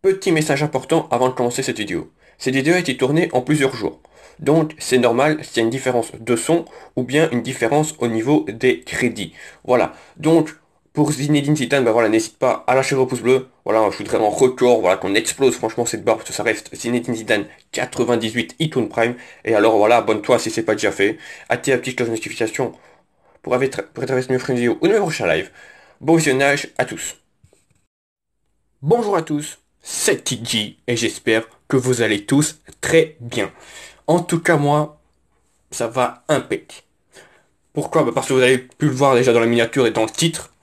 Petit message important avant de commencer cette vidéo. Cette vidéo a été tournée en plusieurs jours. Donc c'est normal s'il y a une différence de son ou bien une différence au niveau des crédits. Voilà. Donc pour Zinedine Zidane, bah voilà, n'hésite pas à lâcher vos pouces bleus. Voilà, je voudrais en record, voilà, qu'on explose franchement cette barre, parce que ça reste Zinedine Zidane 98 iTunes Prime. Et alors voilà, abonne-toi si c'est pas déjà fait. Active la petite cloche de notification pour être avec une prochaine vidéo ou de mes prochains live. Bon visionnage à tous. Bonjour à tous, c'est TG et j'espère que vous allez tous très bien. En tout cas moi, ça va impec. Pourquoi? Parce que vous avez pu le voir déjà dans la miniature et dans le titre.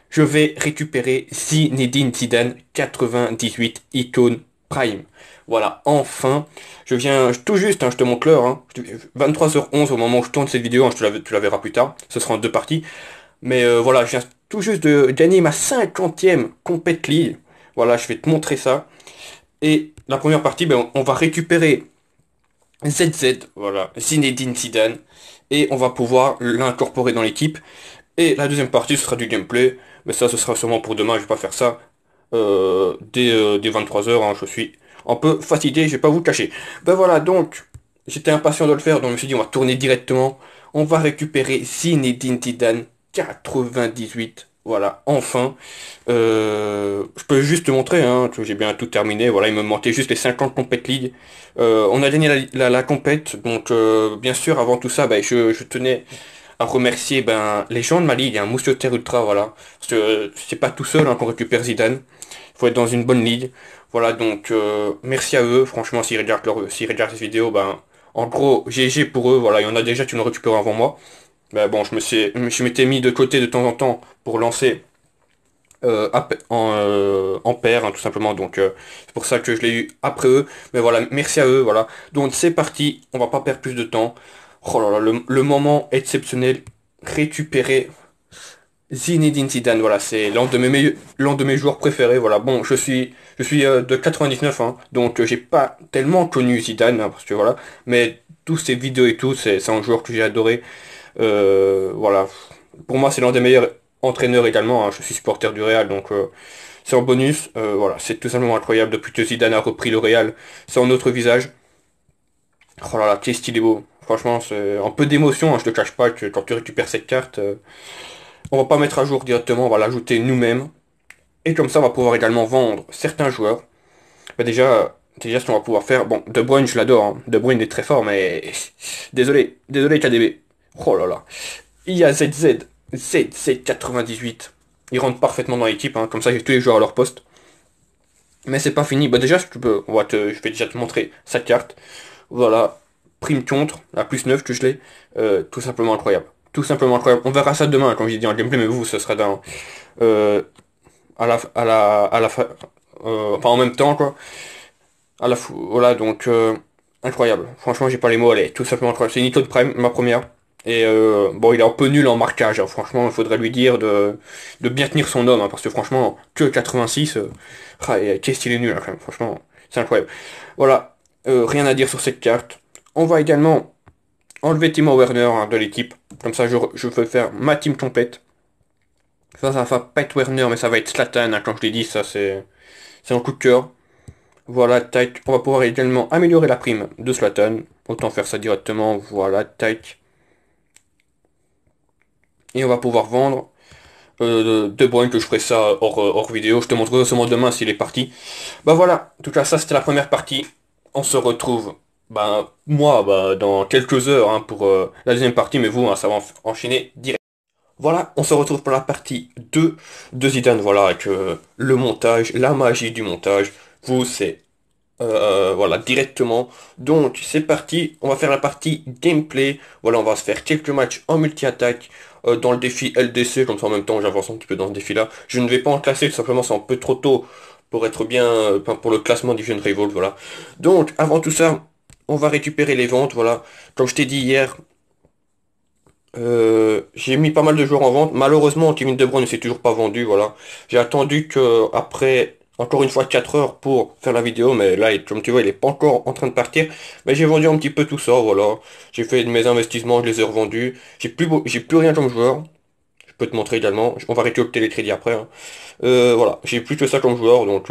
Je vais récupérer Zinedine Zidane 98 Icon Prime. Voilà, enfin, je viens tout juste, je te montre l'heure, 23h11 au moment où je tourne cette vidéo, tu la verras plus tard, ce sera en deux parties. Mais voilà, je viens tout juste de gagner ma 50e Compet League. Voilà, je vais te montrer ça. Et la première partie, ben, on va récupérer ZZ, voilà, Zinedine Zidane, et on va pouvoir l'incorporer dans l'équipe. Et la deuxième partie, ce sera du gameplay, mais ça, ce sera sûrement pour demain, je vais pas faire ça dès 23h, je suis un peu fatigué, je vais pas vous le cacher. Ben voilà, donc, j'étais impatient de le faire, donc je me suis dit, on va tourner directement, on va récupérer Zinedine Zidane 98. Voilà, enfin. Je peux juste te montrer que j'ai bien tout terminé. Voilà, il me manquait juste les 50 compètes league. On a gagné la compète. Donc, bien sûr, avant tout ça, ben, je tenais à remercier ben, les gens de ma ligue, Mousquetaire Ultra, voilà. Parce que c'est pas tout seul qu'on récupère Zidane. Il faut être dans une bonne ligue. Voilà, donc merci à eux. Franchement, s'ils regardent cette vidéo, ben, en gros, GG pour eux. Voilà, il y en a déjà qui l'ont récupéré avant moi. Ben bon, je m'étais mis de côté de temps en temps pour lancer en paire, tout simplement. Donc c'est pour ça que je l'ai eu après eux. Mais voilà, merci à eux, voilà. Donc c'est parti, on va pas perdre plus de temps. Oh là là, le moment exceptionnel. Récupérer Zinedine Zidane, voilà, c'est l'un de mes joueurs préférés, voilà. Bon, je suis de 99, donc j'ai pas tellement connu Zidane, parce que voilà, mais tous ces vidéos et tout, c'est un joueur que j'ai adoré. Voilà, pour moi, c'est l'un des meilleurs entraîneurs également, je suis supporter du Real, donc c'est en bonus. Voilà, c'est tout simplement incroyable. Depuis que Zidane a repris le Real, c'est un autre visage. Oh là là, qu'est-ce qu'il est beau. Franchement, c'est un peu d'émotion, je te cache pas que quand tu récupères cette carte, on va pas mettre à jour directement, on va l'ajouter nous-mêmes. Et comme ça, on va pouvoir également vendre certains joueurs. Bah déjà, ce qu'on va pouvoir faire, bon, De Bruyne, je l'adore, De Bruyne est très fort, mais désolé KDB. Oh là là. Il y a ZZ98. Ils rentrent parfaitement dans l'équipe, comme ça j'ai tous les joueurs à leur poste. Mais c'est pas fini. Bah déjà, si tu peux, je vais déjà te montrer sa carte. Voilà, prime contre, la plus 9 que je l'ai. Tout simplement incroyable. Tout simplement incroyable. On verra ça demain, comme j'ai dit en gameplay, mais vous, ce sera dans, euh, enfin en même temps, quoi. Voilà, donc, incroyable. Franchement, j'ai pas les mots, elle est tout simplement incroyable. C'est Nito de Prime, ma première. Et bon, il est un peu nul en marquage, franchement, il faudrait lui dire de bien tenir son homme, parce que franchement, que 86, qu'est-ce qu'il est nul, quand même, franchement, c'est incroyable. Voilà, rien à dire sur cette carte. On va également enlever Timo Werner de l'équipe, comme ça je peux faire ma team complète. Ça va pas être Werner, mais ça va être Zlatan, quand je l'ai dit, ça c'est un coup de cœur. Voilà, tac. On va pouvoir également améliorer la prime de Zlatan. Autant faire ça directement. Voilà, tac. Et on va pouvoir vendre De Bruyne, que je ferai ça hors vidéo. Je te montrerai seulement demain s'il est parti. Bah voilà. En tout cas, ça c'était la première partie. On se retrouve, moi, dans quelques heures pour la deuxième partie. Mais vous, ça va enchaîner direct. Voilà, on se retrouve pour la partie 2 de Zidane. Voilà, avec le montage, la magie du montage. Vous, c'est voilà, directement. Donc, c'est parti. On va faire la partie gameplay. Voilà, on va se faire quelques matchs en multi-attaque dans le défi LDC. Comme ça, en même temps, j'avance un petit peu dans ce défi-là. Je ne vais pas en classer, tout simplement, c'est un peu trop tôt pour être bien, pour le classement Division Revolt, voilà. Donc, avant tout ça, on va récupérer les ventes, voilà. Comme je t'ai dit hier, j'ai mis pas mal de joueurs en vente. Malheureusement, Kevin De Bruyne ne s'est toujours pas vendu, voilà. J'ai attendu que après encore une fois 4 heures pour faire la vidéo, mais là, comme tu vois, il est pas encore en train de partir. Mais j'ai vendu un petit peu tout ça, voilà. J'ai fait mes investissements, je les ai revendus. J'ai plus rien comme joueur. peux te montrer également. On va récolter les crédits après, hein. Voilà, j'ai plus que ça comme joueur, donc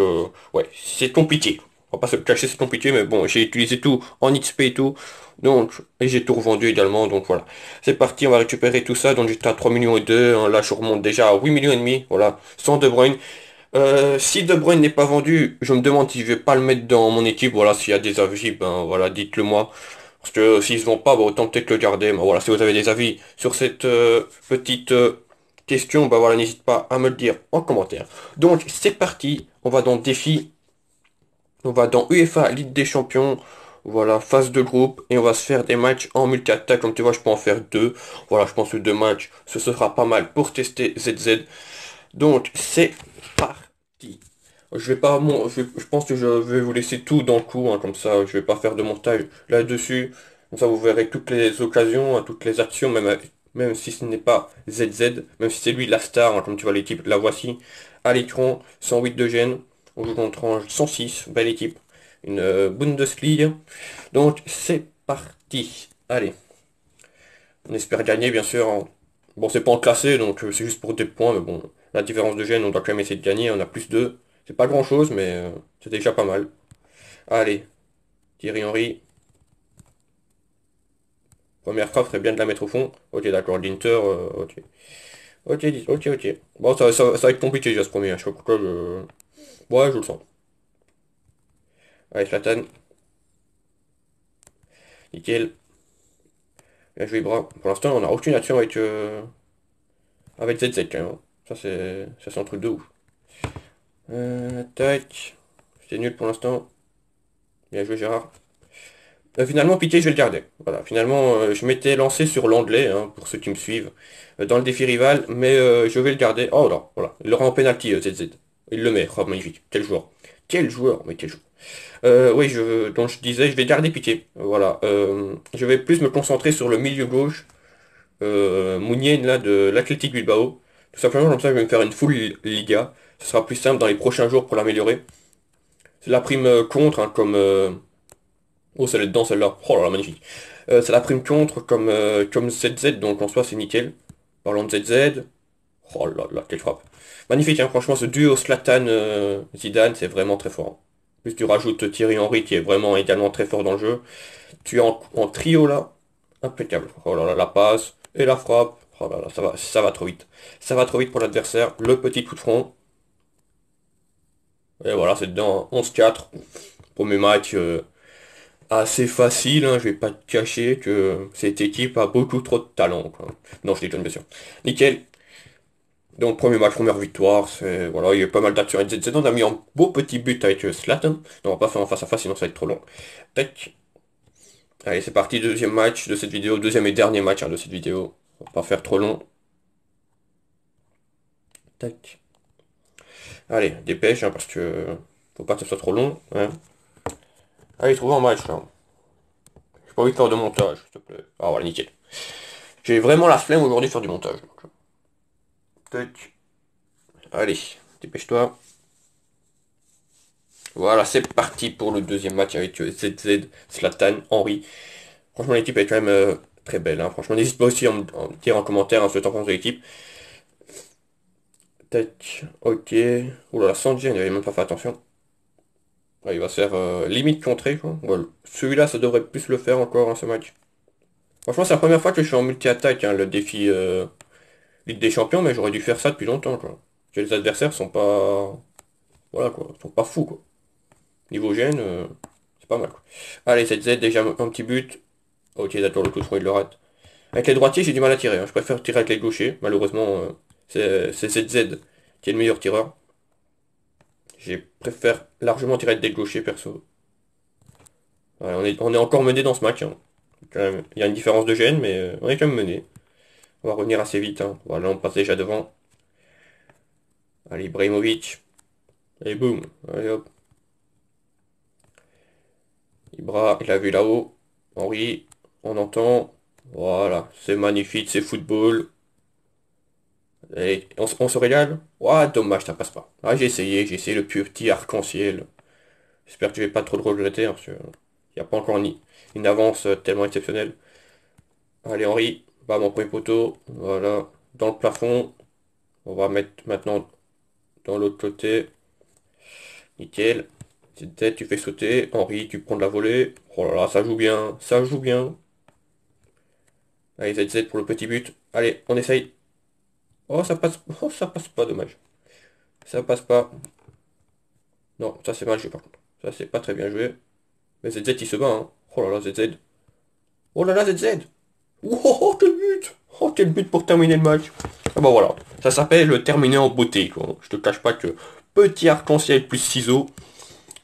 ouais, c'est compliqué. On va pas se le cacher, c'est compliqué, mais bon, j'ai utilisé tout en XP et tout. Donc, et j'ai tout revendu également, donc voilà. C'est parti, on va récupérer tout ça. Donc j'étais à 3 millions et 2, hein. Là je remonte déjà à 8 millions et demi, voilà, sans De Bruyne. Si De Bruyne n'est pas vendu, je me demande si je vais pas le mettre dans mon équipe. Voilà, s'il y a des avis, ben voilà, dites-le moi. Parce que s'ils se vont pas, ben, autant peut-être le garder. Mais voilà, si vous avez des avis sur cette petite question, ben voilà, n'hésite pas à me le dire en commentaire. Donc c'est parti, on va dans défi, on va dans UEFA Ligue des Champions. Voilà, phase de groupe, et on va se faire des matchs en multi-attaque. Comme tu vois, je peux en faire deux. Voilà, je pense que deux matchs, ce sera pas mal pour tester ZZ. Donc, c'est parti. Je vais pas, je pense que je vais vous laisser tout dans le coup, hein, comme ça, je vais pas faire de montage là-dessus. Comme ça, vous verrez toutes les occasions, hein, toutes les actions, même si ce n'est pas ZZ, même si c'est lui la star, hein, comme tu vois l'équipe, la voici, à l'écran, 108 de gêne. On joue contre un 106, belle équipe. Une Bundesliga. Donc, c'est parti. Allez, on espère gagner, bien sûr, hein. Bon, c'est pas en classé, donc c'est juste pour des points, mais bon, la différence de gêne, on doit quand même essayer de gagner. On a plus 2. C'est pas grand-chose, mais c'est déjà pas mal. Allez, Thierry Henry. Première frappe, serait bien de la mettre au fond. Ok, d'accord, l'Inter, ok. Ok, ok, ok. Bon, ça va être compliqué déjà ce premier, hein. Je sais pas pourquoi je... Ouais, je le sens. Allez, Zlatan. Nickel. Bien joué, bras. Pour l'instant, on n'a aucune action avec ZZ quand même, hein. Ça c'est un truc de ouf. Tac. C'est nul pour l'instant. Bien joué, Gérard. Finalement, Piqué, je vais le garder. Voilà, finalement, je m'étais lancé sur l'anglais, hein, pour ceux qui me suivent, dans le défi rival, mais je vais le garder. Oh là, voilà, il l'aura en penalty, ZZ. Il le met, oh, magnifique, quel joueur. Quel joueur, mais quel joueur. Oui, donc je disais, je vais garder Piqué. Voilà, je vais plus me concentrer sur le milieu gauche, Mounier, là, de l'Athletic Bilbao. Tout simplement, comme ça, je vais me faire une full Liga. Ce sera plus simple dans les prochains jours pour l'améliorer. C'est la prime contre, hein, comme... Oh, celle est dedans, celle-là. Oh là là, magnifique. C'est la prime contre comme ZZ, donc en soi, c'est nickel. Parlons de ZZ. Oh là là, quelle frappe. Magnifique, hein, franchement, ce duo Zlatan-Zidane, c'est vraiment très fort, hein. En plus, tu rajoutes Thierry Henry, qui est vraiment également très fort dans le jeu. Tu es en trio, là. Impeccable. Oh là là, la passe et la frappe. Oh là là, ça va trop vite. Ça va trop vite pour l'adversaire. Le petit coup de front. Et voilà, c'est dedans, hein. 11-4. Premier match, assez facile, hein, je vais pas te cacher que cette équipe a beaucoup trop de talent, quoi. Non, je déconne bien sûr. Nickel. Donc premier match, première victoire, voilà, il y a eu pas mal d'actions avec ZZ. On a mis un beau petit but avec Zlatan. Donc on va pas faire en face à face, sinon ça va être trop long. Tac. Allez, c'est parti, deuxième match de cette vidéo, deuxième et dernier match, hein, de cette vidéo. On va pas faire trop long. Tac. Allez, dépêche, hein, parce que faut pas que ce soit trop long, hein. Allez, trouve un match, là. J'ai pas envie de faire de montage, s'il te plaît. Ah voilà, nickel. J'ai vraiment la flemme aujourd'hui de faire du montage. Tac. Allez, dépêche-toi. Voilà, c'est parti pour le deuxième match avec ZZ, Zlatan, Henry. Franchement, l'équipe est quand même très belle, hein. Franchement, n'hésite pas aussi à me dire en commentaire, hein, ce que t'en penses de l'équipe. Tac, ok. Oula, Sanji, il n'avait même pas fait attention. Ouais, il va se faire limite contrer, quoi. Voilà. Celui-là, ça devrait plus le faire encore, hein, ce match. Franchement, c'est la première fois que je suis en multi-attaque, hein, le défi Ligue des Champions, mais j'aurais dû faire ça depuis longtemps, quoi. Parce que les adversaires sont pas... Voilà, quoi. Sont pas fous, quoi. Niveau gêne, c'est pas mal, quoi. Allez, cette Z, déjà un petit but. Ok, d'accord, le coup de froid, il le rate. Avec les droitiers, j'ai du mal à tirer, hein. Je préfère tirer avec les gauchers. Malheureusement, c'est ZZ qui est le meilleur tireur. Je préfère largement tirer avec des gauchers, perso. Ouais, on est encore mené dans ce match, hein. Quand même, il y a une différence de gêne, mais on est quand même mené. On va revenir assez vite, hein. Voilà, on passe déjà devant. Allez, Ibrahimovic. Allez, boum. Allez, hop. Ibra, il a vu là-haut. Henri, on entend. Voilà, c'est magnifique, c'est football. Et on se régale? Ouah, dommage, ça passe pas. Ah, j'ai essayé le petit arc-en-ciel. J'espère que je vais pas trop le regretter, hein, parce qu'il n'y a pas encore une avance tellement exceptionnelle. Allez, Henri, bam, mon premier poteau. Voilà, dans le plafond. On va mettre maintenant dans l'autre côté. Nickel. ZZ, tu fais sauter. Henri, tu prends de la volée. Oh là là, ça joue bien. Ça joue bien. Allez, ZZ pour le petit but. Allez, on essaye. Oh, ça passe. Oh, ça passe pas, dommage. Ça passe pas. Non, ça c'est mal joué par contre. Ça c'est pas très bien joué. Mais ZZ il se bat, hein. Oh là là, ZZ. Oh là là, ZZ. Oh, oh, oh, quel but! Oh, quel but pour terminer le match. Ah bah voilà. Ça s'appelle terminer en beauté, quoi. Je te cache pas que petit arc-en-ciel plus ciseaux.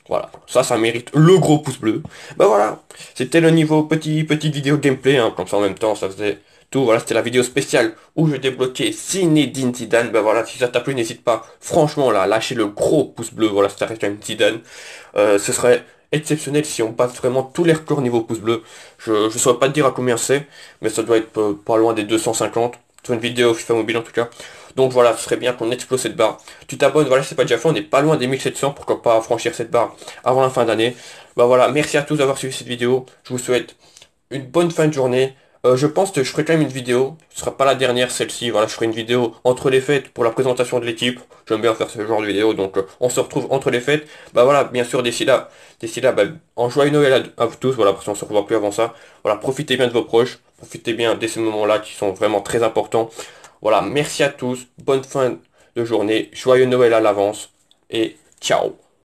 Voilà, ça mérite le gros pouce bleu. Bah voilà, c'était le niveau petite vidéo gameplay, hein, comme ça en même temps, ça faisait tout. Voilà, c'était la vidéo spéciale où je débloquais Zinedine Zidane. Bah voilà, si ça t'a plu, n'hésite pas, franchement là, lâchez le gros pouce bleu. Voilà, si t'arrives à une Zidane, ce serait exceptionnel si on passe vraiment tous les records niveau pouce bleu. Je saurais pas te dire à combien c'est, mais ça doit être pas loin des 250 sur une vidéo FIFA Mobile en tout cas. Donc voilà, ce serait bien qu'on explose cette barre. Tu t'abonnes, voilà, c'est pas déjà fait, on n'est pas loin des 1700, pourquoi pas franchir cette barre avant la fin d'année. Bah voilà, merci à tous d'avoir suivi cette vidéo. Je vous souhaite une bonne fin de journée. Je pense que je ferai quand même une vidéo. Ce sera pas la dernière, celle-ci. Voilà, je ferai une vidéo entre les fêtes pour la présentation de l'équipe. J'aime bien faire ce genre de vidéo, donc on se retrouve entre les fêtes. Bah voilà, bien sûr, d'ici là, bah, en joyeux Noël à vous tous. Voilà, parce qu'on se revoit plus avant ça. Voilà, profitez bien de vos proches. Profitez bien de ces moments-là qui sont vraiment très importants. Voilà, merci à tous. Bonne fin de journée. Joyeux Noël à l'avance. Et ciao.